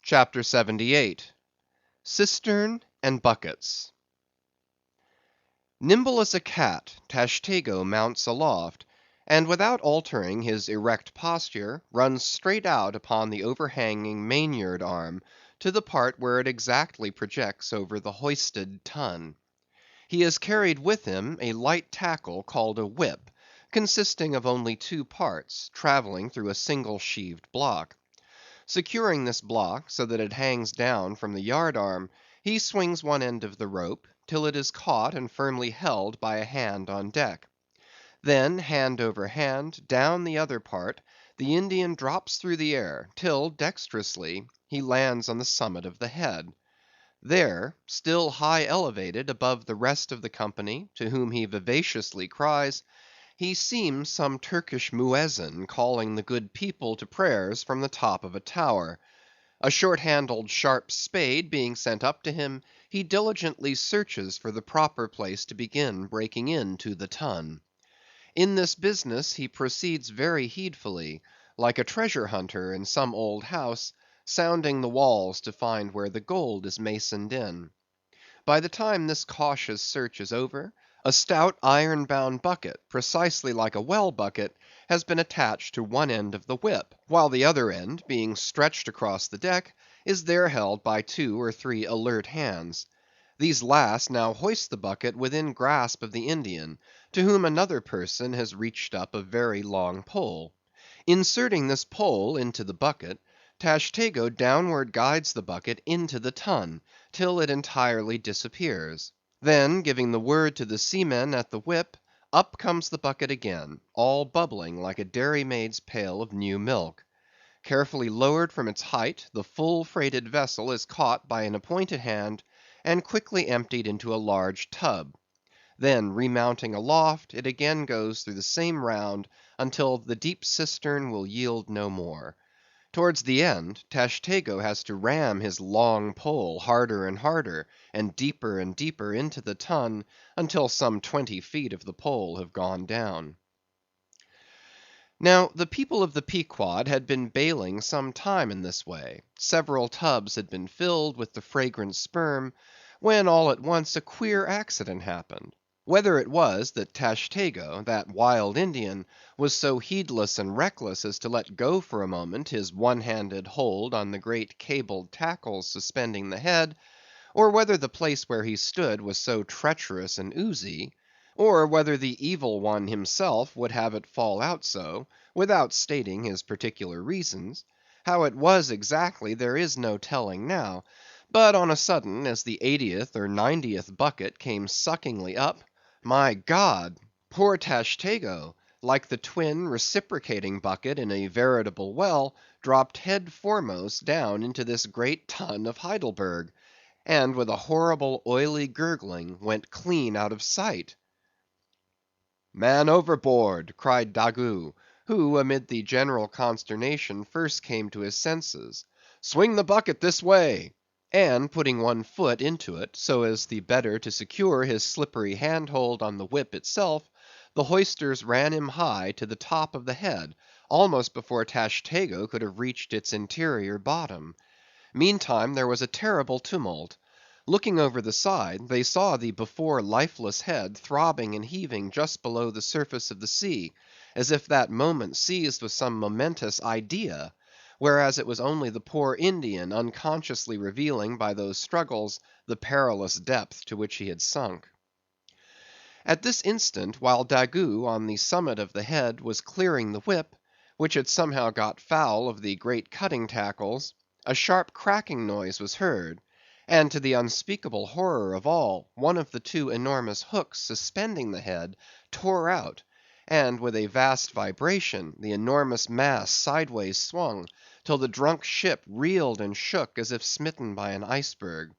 CHAPTER 78. Cistern and Buckets. Nimble as a cat, Tashtego mounts aloft, and without altering his erect posture, runs straight out upon the overhanging mainyard arm to the part where it exactly projects over the hoisted tun. He has carried with him a light tackle called a whip, consisting of only two parts, travelling through a single sheaved block. Securing this block so that it hangs down from the yard arm, he swings one end of the rope, till it is caught and firmly held by a hand on deck. Then, hand over hand, down the other part, the Indian drops through the air, till, dexterously, he lands on the summit of the head. There, still high elevated above the rest of the company, to whom he vivaciously cries, he seems some Turkish muezzin calling the good people to prayers from the top of a tower. A short-handled sharp spade being sent up to him, he diligently searches for the proper place to begin breaking into the tun. In this business he proceeds very heedfully, like a treasure hunter in some old house, sounding the walls to find where the gold is masoned in. By the time this cautious search is over, a stout iron-bound bucket, precisely like a well bucket, has been attached to one end of the whip, while the other end, being stretched across the deck, is there held by 2 or 3 alert hands. These last now hoist the bucket within grasp of the Indian, to whom another person has reached up a very long pole. Inserting this pole into the bucket, Tashtego downward guides the bucket into the tun, till it entirely disappears. Then, giving the word to the seamen at the whip, up comes the bucket again, all bubbling like a dairymaid's pail of new milk. Carefully lowered from its height, the full freighted vessel is caught by an appointed hand, and quickly emptied into a large tub. Then remounting aloft, it again goes through the same round, until the deep cistern will yield no more. Towards the end, Tashtego has to ram his long pole harder and harder, and deeper into the tun, until some 20 feet of the pole have gone down. Now, the people of the Pequod had been bailing some time in this way. Several tubs had been filled with the fragrant sperm, when all at once a queer accident happened. Whether it was that Tashtego, that wild Indian, was so heedless and reckless as to let go for a moment his one-handed hold on the great cabled tackles suspending the head, or whether the place where he stood was so treacherous and oozy, or whether the evil one himself would have it fall out so, without stating his particular reasons, how it was exactly there is no telling now, but on a sudden, as the 80th or 90th bucket came suckingly up, my God! Poor Tashtego, like the twin reciprocating bucket in a veritable well, dropped head foremost down into this great tun of Heidelberg, and with a horrible oily gurgling, went clean out of sight. "Man overboard!" cried Daggoo, who, amid the general consternation, first came to his senses. "Swing the bucket this way!" And putting one foot into it, so as the better to secure his slippery hand-hold on the whip itself, the hoisters ran him high to the top of the head, almost before Tashtego could have reached its interior bottom. Meantime there was a terrible tumult. Looking over the side, they saw the before lifeless head throbbing and heaving just below the surface of the sea, as if that moment seized with some momentous idea, whereas it was only the poor Indian unconsciously revealing by those struggles the perilous depth to which he had sunk. At this instant, while Daggoo on the summit of the head was clearing the whip, which had somehow got foul of the great cutting tackles, a sharp cracking noise was heard, and to the unspeakable horror of all, one of the 2 enormous hooks suspending the head tore out, and with a vast vibration, the enormous mass sideways swung, till the drunk ship reeled and shook as if smitten by an iceberg.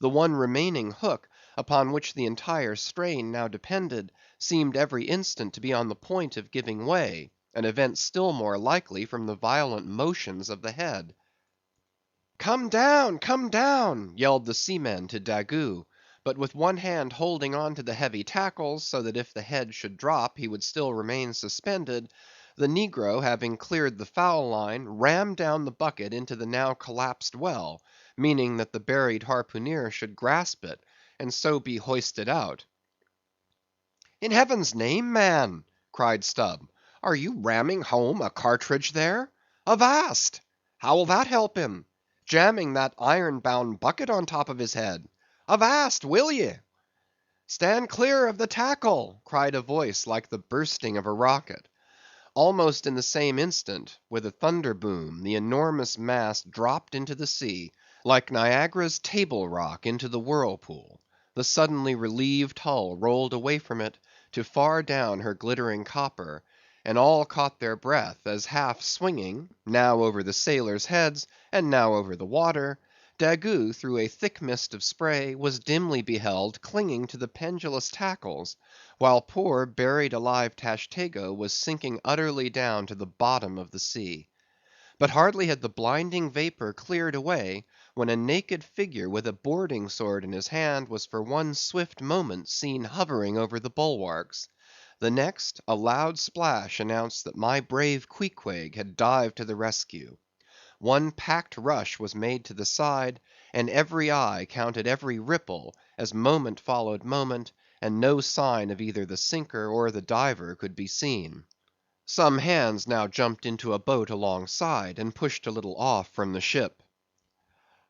The one remaining hook, upon which the entire strain now depended, seemed every instant to be on the point of giving way, an event still more likely from the violent motions of the head. "Come down, come down!" yelled the seamen to Daggoo, but with one hand holding on to the heavy tackles, so that if the head should drop he would still remain suspended, The negro having cleared the foul line, rammed down the bucket into the now collapsed well, meaning that the buried harpooneer should grasp it, and so be hoisted out. "In Heaven's name, man," cried Stubb, "are you ramming home a cartridge there? Avast! How'll that help him? Jamming that iron-bound bucket on top of his head. Avast, will ye?" "Stand clear of the tackle!" cried a voice like the bursting of a rocket. Almost in the same instant, with a thunder boom, the enormous mass dropped into the sea, like Niagara's Table Rock into the whirlpool. The suddenly relieved hull rolled away from it to far down her glittering copper, and all caught their breath, as half swinging, now over the sailors' heads, and now over the water, Daggoo, through a thick mist of spray, was dimly beheld clinging to the pendulous tackles, while poor buried alive Tashtego was sinking utterly down to the bottom of the sea. But hardly had the blinding vapor cleared away, when a naked figure with a boarding sword in his hand was for one swift moment seen hovering over the bulwarks. The next, a loud splash announced that my brave Queequeg had dived to the rescue. One packed rush was made to the side, and every eye counted every ripple, as moment followed moment, and no sign of either the sinker or the diver could be seen. Some hands now jumped into a boat alongside, and pushed a little off from the ship.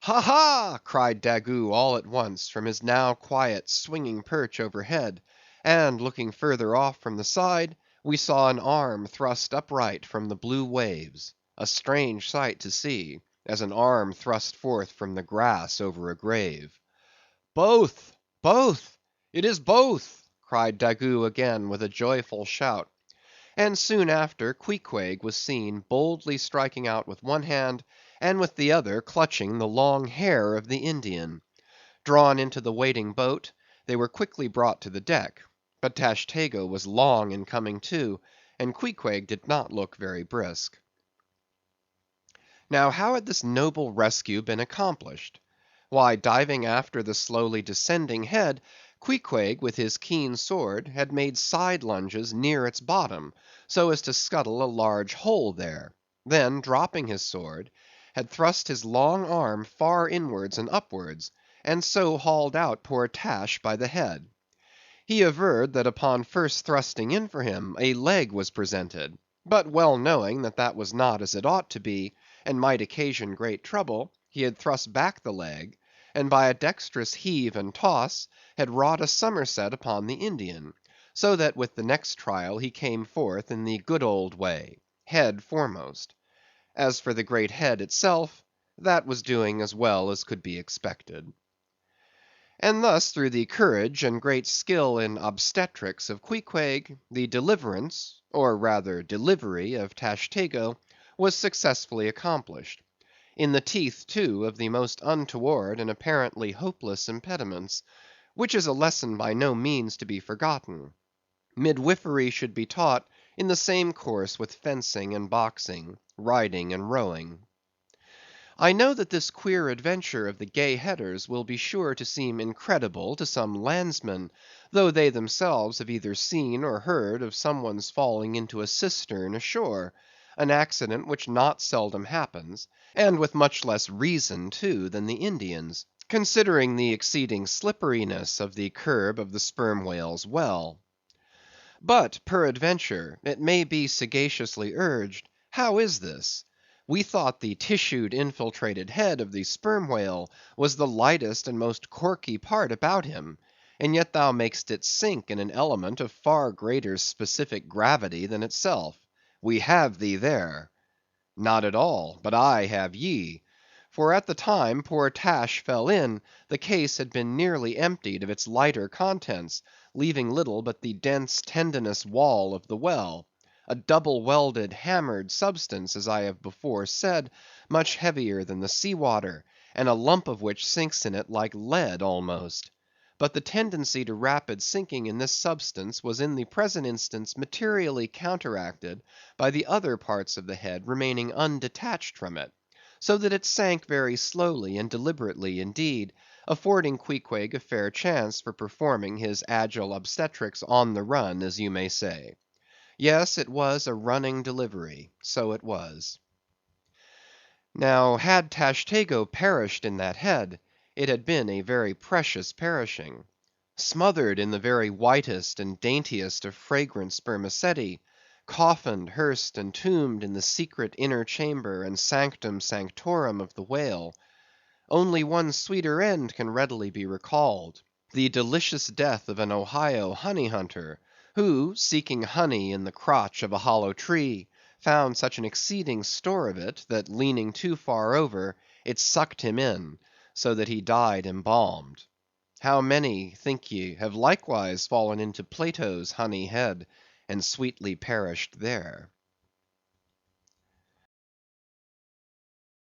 "Ha, ha!" cried Daggoo all at once from his now quiet swinging perch overhead, and looking further off from the side, we saw an arm thrust upright from the blue waves. A strange sight to see, as an arm thrust forth from the grass over a grave. "Both! both! It is both!" cried Daggoo again with a joyful shout. And soon after, Queequeg was seen boldly striking out with one hand, and with the other clutching the long hair of the Indian. Drawn into the waiting boat, they were quickly brought to the deck; but Tashtego was long in coming to, and Queequeg did not look very brisk. Now how had this noble rescue been accomplished? Why, diving after the slowly descending head, Queequeg with his keen sword had made side lunges near its bottom, so as to scuttle a large hole there; then dropping his sword, had thrust his long arm far inwards and upwards, and so hauled out poor Tash by the head. He averred that upon first thrusting in for him, a leg was presented; but well knowing that that was not as it ought to be, and might occasion great trouble, he had thrust back the leg, and by a dexterous heave and toss, had wrought a somerset upon the Indian, so that with the next trial he came forth in the good old way, head foremost. As for the great head itself, that was doing as well as could be expected. And thus through the courage and great skill in obstetrics of Queequeg, the deliverance, or rather delivery of Tashtego, was successfully accomplished; in the teeth, too, of the most untoward and apparently hopeless impediments, which is a lesson by no means to be forgotten. Midwifery should be taught in the same course with fencing and boxing, riding and rowing. I know that this queer adventure of the Gay Headers will be sure to seem incredible to some landsmen, though they themselves have either seen or heard of some one's falling into a cistern ashore; an accident which not seldom happens, and with much less reason too than the Indians, considering the exceeding slipperiness of the curb of the sperm whale's well. But, peradventure, it may be sagaciously urged, how is this? We thought the tissued infiltrated head of the sperm whale was the lightest and most corky part about him, and yet thou makest it sink in an element of far greater specific gravity than itself. We have thee there. Not at all, but I have ye. For at the time poor Tash fell in, the case had been nearly emptied of its lighter contents, leaving little but the dense tendinous wall of the well; a double welded, hammered substance, as I have before said, much heavier than the sea water, and a lump of which sinks in it like lead almost. But the tendency to rapid sinking in this substance was in the present instance materially counteracted by the other parts of the head remaining undetached from it, so that it sank very slowly and deliberately indeed, affording Queequeg a fair chance for performing his agile obstetrics on the run, as you may say. Yes, it was a running delivery, so it was. Now, had Tashtego perished in that head, it had been a very precious perishing. Smothered in the very whitest and daintiest of fragrant spermaceti, coffined, hearsed, and tombed in the secret inner chamber and sanctum sanctorum of the whale, only one sweeter end can readily be recalled: the delicious death of an Ohio honey hunter, who, seeking honey in the crotch of a hollow tree, found such an exceeding store of it, that leaning too far over, it sucked him in, so that he died embalmed. How many, think ye, have likewise fallen into Plato's honey head, and sweetly perished there?